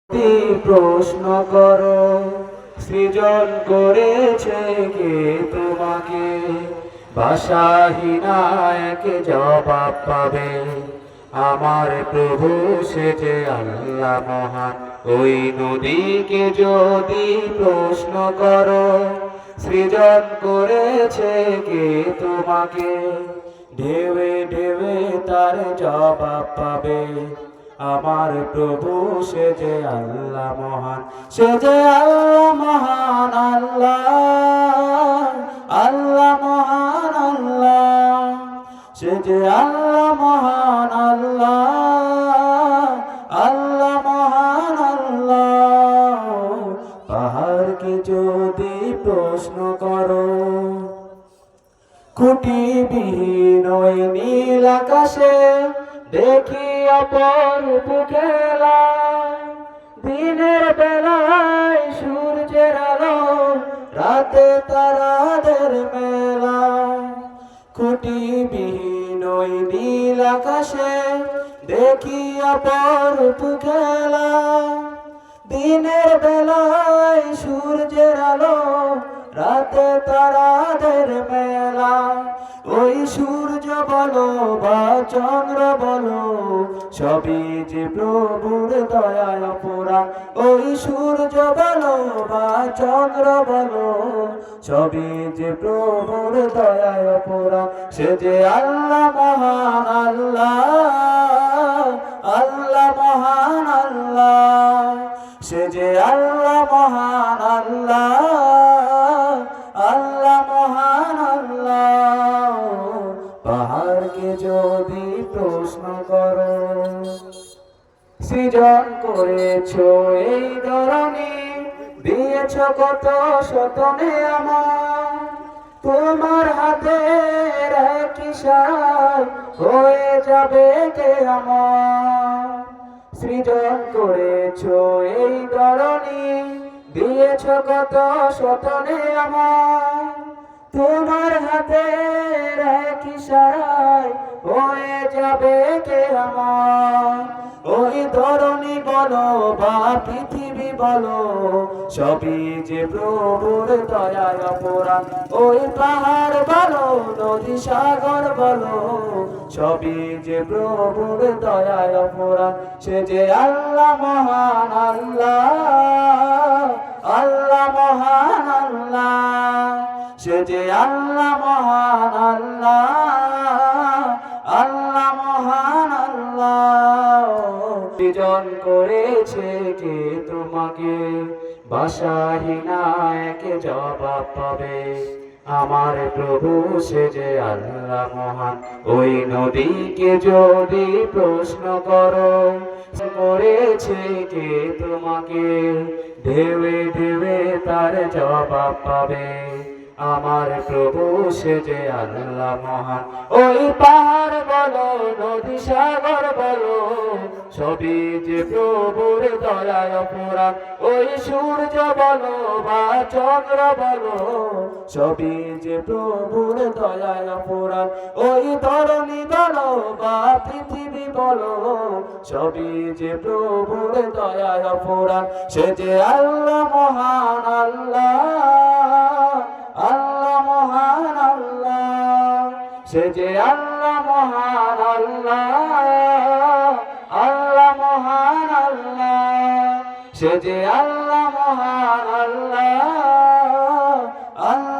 কি প্রশ্ন করো, সৃজন করেছে কে তোমাকে? ভাষাহীনা এক জবাব পাবে, আমার প্রভু সে যে আল্লাহ মহান। ওই নদীকে যদি প্রশ্ন করো, সৃজন করেছে কে তোমাকে? ঢেউে ঢেউে তার জবাব পাবে, আমার প্রভু সে যে আল্লাহ মহান। সে যে আল্লাহ মহান, আল্লাহ আল্লাহ মহান আল্লাহ। সে যে আল্লাহ মহান, আল্লাহ আল্লাহ মহান আল্লাহ। পাহাড়কে যদি প্রশ্ন করো, খুঁটিবিহীন ওই নীল আকাশে দেখি অপরূপ খেলা। দিনের বেলায় সূর্যের আলো, রাতে তারাদের মেলা। খুঁটিবিহীন ওই নীল আকাশে দেখি অপরূপ খেলা। দিনের বেলায় সূর্যের আলো, রাতে তারাদের মেলা। ওই সূর্য বলো বা চন্দ্র বলো, সবই যে প্রভুর দয়ায় অপরা। ওই সূর্য বলো বা চন্দ্র বলো, সবই যে প্রভুর দয়ায় অপরা। সে যে আল্লাহ মহান, আল্লাহ আল্লাহ মহান আল্লাহ। সে যে আল্লাহ মহান, আল্লাহ আল্লাহ মহান আল্লাহ। পাহাড়কে যদি প্রশ্ন করো, সৃজন করেছো এই ধরনী, দিয়েছ কত শতনে আমার। তোমার হাতের এক ইশারায় হয়ে যাবে কে আমার। সৃজন করেছো এই ধরনী, দিয়েছ কত শতনে আমার। তোমার হাতের এক ইশারায় হয়ে যাবে কে আমার। ওই ধরনী বলো বা পৃথিবী বলো, সবই যে প্রভুর দয়ায় অপরা। ওই পাহাড় বলো, নদী সাগর বলো, সবই যে প্রভুর দয়ায় অপরা। সে যে আল্লাহ মহান, আল্লাহ আল্লাহ মহান আল্লাহ। সে যে আল্লাহ মহান, আল্লাহ আল্লাহ মহান আল্লাহ। সৃজন করেছে কে তোমাকে? ভাষাহীনা এক জবাব পাবে, আমার প্রভু সে যে আল্লাহ মহান। ওই নদীকে যদি প্রশ্ন করো, করেছে কে তোমাকে? ঢেউে ঢেউে তার জবাব পাবে, আমার প্রভু সে যে আল্লাহ মহান। ওই পাহাড় বলো, নদী সাগর বলো, সবই যে প্রভুর দয়ায় অপরা। ওই সূর্য বলো বা চন্দ্র বলো, সবই যে প্রভুর দয়ায় অপরা। ওই ধরনী বলো বা পৃথিবী বলো, সবই যে প্রভুর দয়ায় অপরা। সে যে আল্লাহ মহান, আল্লাহ আল্লাহ মহান আল্লাহ। সে যে আল্লাহ মহান, আল্লাহ আল্লাহ মহান আল্লাহ। সে যে আল্লাহ মহান, আল্লাহ আল্লাহ।